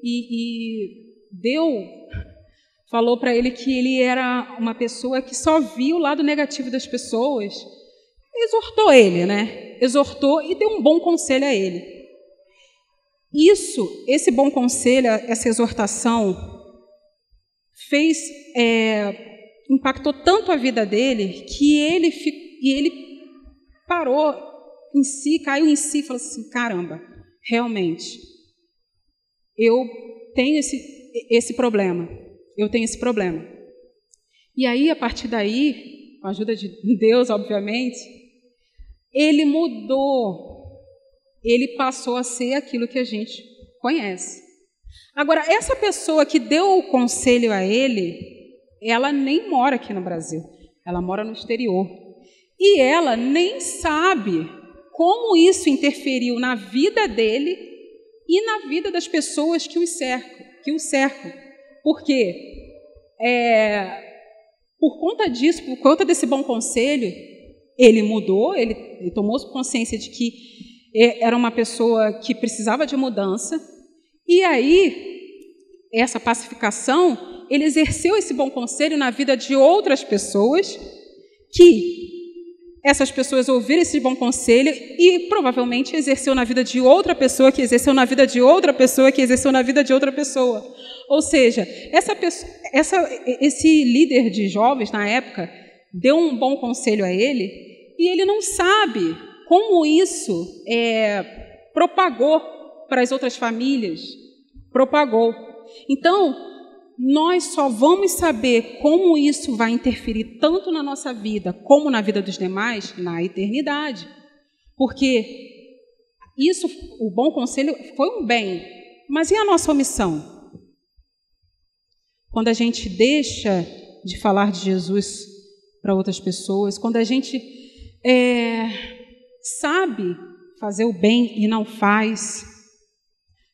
e falou para ele que ele era uma pessoa que só via o lado negativo das pessoas. Exortou ele, né? Exortou e deu um bom conselho a ele. Esse bom conselho, essa exortação, impactou tanto a vida dele que ele parou em si, caiu em si e falou assim: caramba, realmente, eu tenho esse problema. Eu tenho esse problema. E aí, a partir daí, com a ajuda de Deus, obviamente, ele mudou. Ele passou a ser aquilo que a gente conhece. Agora, essa pessoa que deu o conselho a ele, ela nem mora aqui no Brasil. Ela mora no exterior. E ela nem sabe como isso interferiu na vida dele e na vida das pessoas que o cercam. Por quê? Por conta disso, por conta desse bom conselho, ele mudou, ele tomou consciência de que era uma pessoa que precisava de mudança, e aí, essa pacificação, ele exerceu esse bom conselho na vida de outras pessoas, que essas pessoas ouviram esse bom conselho e provavelmente exerceu na vida de outra pessoa, que exerceu na vida de outra pessoa, que exerceu na vida de outra pessoa. Ou seja, esse líder de jovens, na época, deu um bom conselho a ele e ele não sabe como isso propagou para as outras famílias. Propagou. Então, nós só vamos saber como isso vai interferir tanto na nossa vida como na vida dos demais na eternidade. Porque o bom conselho foi um bem, mas e a nossa omissão? Quando a gente deixa de falar de Jesus para outras pessoas, quando a gente sabe fazer o bem e não faz,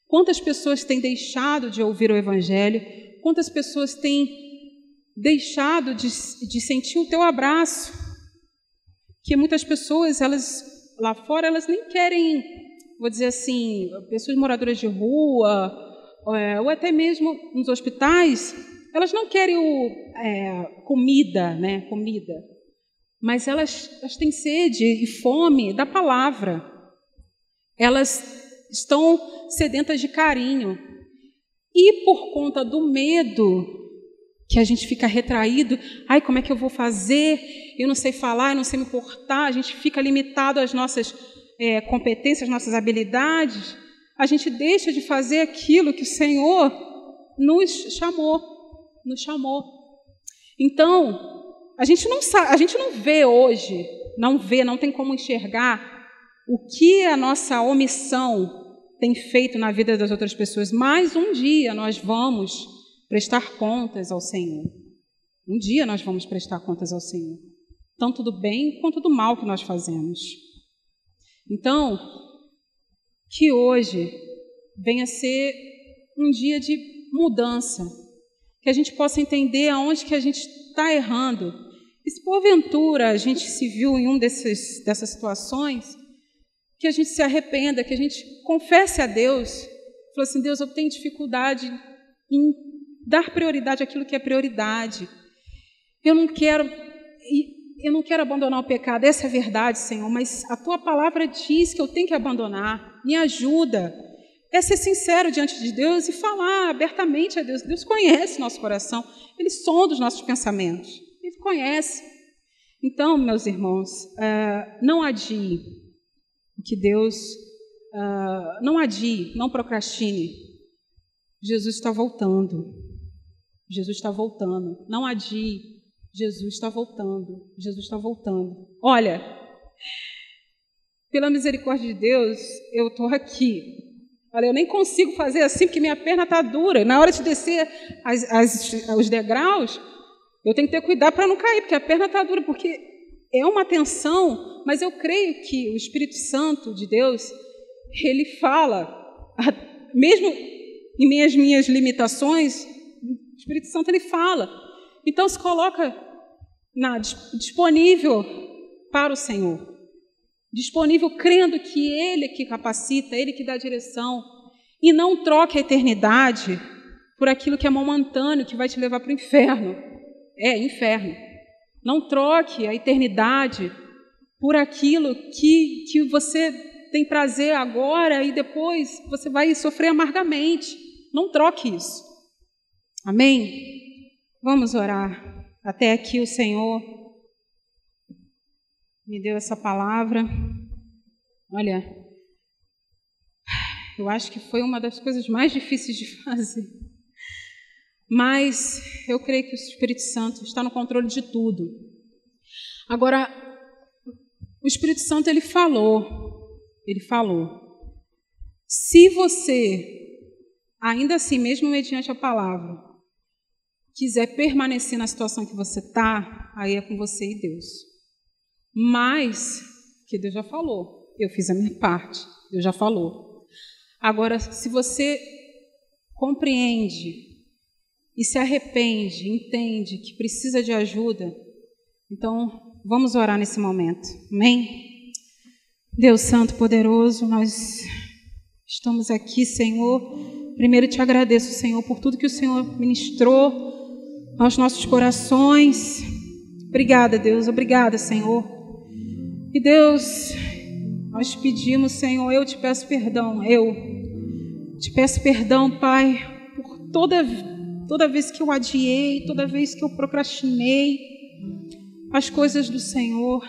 quantas pessoas têm deixado de ouvir o Evangelho? Quantas pessoas têm deixado de sentir o teu abraço? Que muitas pessoas, lá fora, elas nem querem, vou dizer assim, pessoas moradoras de rua, ou até mesmo nos hospitais, elas não querem comida, né? Comida. Mas elas têm sede e fome da palavra. Elas estão sedentas de carinho. E por conta do medo, que a gente fica retraído, ai, como é que eu vou fazer? Eu não sei falar, eu não sei me portar, a gente fica limitado às nossas competências, às nossas habilidades, a gente deixa de fazer aquilo que o Senhor nos chamou. Então, a gente não vê hoje, não tem como enxergar o que a nossa omissão tem feito na vida das outras pessoas, mas um dia nós vamos prestar contas ao Senhor. Um dia nós vamos prestar contas ao Senhor, tanto do bem quanto do mal que nós fazemos. Então, que hoje venha ser um dia de mudança, que a gente possa entender aonde que a gente está errando. E se porventura a gente se viu em dessas situações, que a gente se arrependa, que a gente confesse a Deus, fala assim, Deus, eu tenho dificuldade em dar prioridade àquilo que é prioridade. Eu não quero abandonar o pecado, essa é a verdade, Senhor, mas a Tua palavra diz que eu tenho que abandonar. Me ajuda. É ser sincero diante de Deus e falar abertamente a Deus. Deus conhece nosso coração, Ele sonda os nossos pensamentos, Ele conhece. Então, meus irmãos, não adie o que Deus... não adie, não procrastine. Jesus está voltando. Jesus está voltando. Não adie. Jesus está voltando. Jesus está voltando. Olha, pela misericórdia de Deus, eu estou aqui. Olha, eu nem consigo fazer assim, porque minha perna está dura. Na hora de descer os degraus, eu tenho que ter cuidado para não cair, porque a perna está dura, porque é uma tensão, mas eu creio que o Espírito Santo de Deus, Ele fala, mesmo em minhas limitações, o Espírito Santo, Ele fala. Então, se coloca disponível para o Senhor. Disponível, crendo que Ele é que capacita, Ele que dá a direção. E não troque a eternidade por aquilo que é momentâneo, que vai te levar para o inferno. Inferno. Não troque a eternidade por aquilo que você tem prazer agora e depois você vai sofrer amargamente. Não troque isso. Amém? Vamos orar. Até aqui o Senhor me deu essa palavra. Olha, eu acho que foi uma das coisas mais difíceis de fazer. Mas eu creio que o Espírito Santo está no controle de tudo. Agora, o Espírito Santo, ele falou. Se você, ainda assim, mesmo mediante a palavra, quiser permanecer na situação que você está, aí é com você e Deus. Mas, que Deus já falou, eu fiz a minha parte, Deus já falou. Agora, se você compreende e se arrepende, entende que precisa de ajuda, então vamos orar nesse momento. Amém? Deus Santo, poderoso, nós estamos aqui, Senhor. Primeiro te agradeço, Senhor, por tudo que o Senhor ministrou aos nossos corações. Obrigada, Deus. Obrigada, Senhor. E Deus, nós te pedimos, Senhor, eu te peço perdão. Eu te peço perdão, Pai, por toda vez que eu adiei, toda vez que eu procrastinei as coisas do Senhor,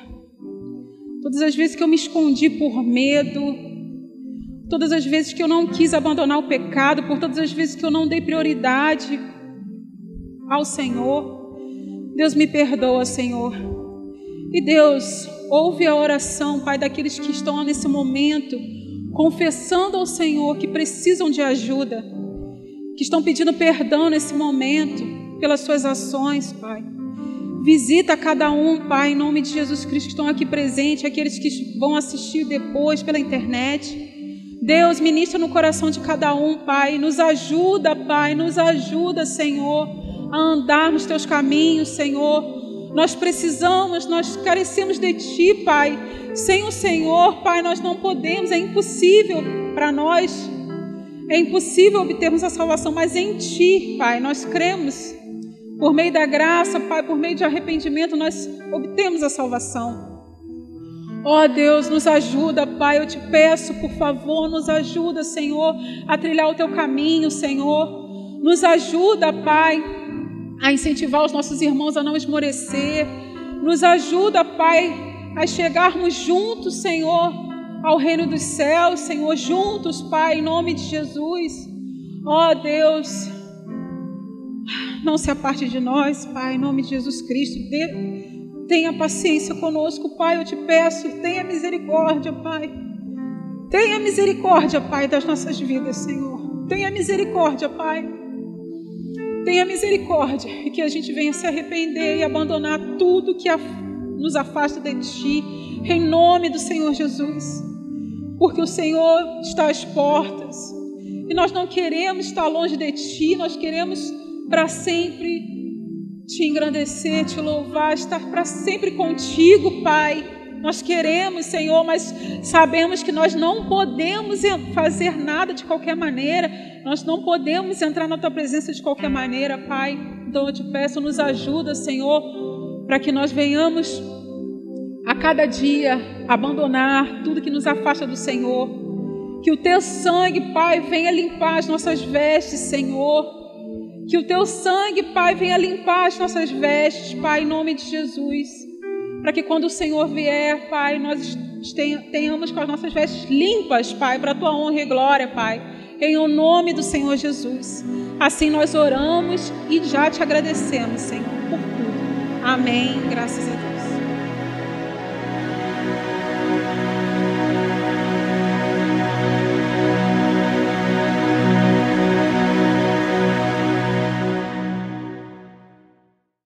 todas as vezes que eu me escondi por medo, todas as vezes que eu não quis abandonar o pecado, por todas as vezes que eu não dei prioridade ao Senhor. Deus, me perdoa, Senhor. E Deus, ouve a oração, Pai, daqueles que estão nesse momento confessando ao Senhor que precisam de ajuda, que estão pedindo perdão nesse momento pelas suas ações, Pai. Visita cada um, Pai, em nome de Jesus Cristo, que estão aqui presentes, aqueles que vão assistir depois pela internet. Deus, ministra no coração de cada um, Pai. Nos ajuda, Pai, nos ajuda, Senhor, a andar nos teus caminhos, Senhor, Nós precisamos, nós carecemos de Ti, Pai. Sem o Senhor, Pai, nós não podemos, é impossível para nós. É impossível obtermos a salvação, mas em Ti, Pai, nós cremos. Por meio da graça, Pai, por meio de arrependimento, nós obtemos a salvação. Ó Deus, nos ajuda, Pai, eu te peço, por favor, nos ajuda, Senhor, a trilhar o Teu caminho, Senhor. Nos ajuda, Pai, a incentivar os nossos irmãos a não esmorecer. Nos ajuda, Pai, a chegarmos juntos, Senhor, ao reino dos céus, Senhor, juntos, Pai, em nome de Jesus. Ó Deus, não se aparte de nós, Pai, em nome de Jesus Cristo. Tenha paciência conosco, Pai, eu te peço, tenha misericórdia, Pai. Tenha misericórdia, Pai, das nossas vidas, Senhor. Tenha misericórdia, Pai. Tenha misericórdia e que a gente venha se arrepender e abandonar tudo que nos afasta de Ti, em nome do Senhor Jesus. Porque o Senhor está às portas e nós não queremos estar longe de Ti, nós queremos para sempre Te engrandecer, Te louvar, estar para sempre contigo, Pai. Nós queremos, Senhor, mas sabemos que nós não podemos fazer nada de qualquer maneira. Nós não podemos entrar na Tua presença de qualquer maneira, Pai. Então eu te peço, nos ajuda, Senhor, para que nós venhamos a cada dia abandonar tudo que nos afasta do Senhor. Que o Teu sangue, Pai, venha limpar as nossas vestes, Senhor. Que o Teu sangue, Pai, venha limpar as nossas vestes, Pai, em nome de Jesus. Para que quando o Senhor vier, Pai, nós tenhamos com as nossas vestes limpas, Pai, para a Tua honra e glória, Pai, em o nome do Senhor Jesus. Assim nós oramos e já Te agradecemos, Senhor, por tudo. Amém. Graças a Deus.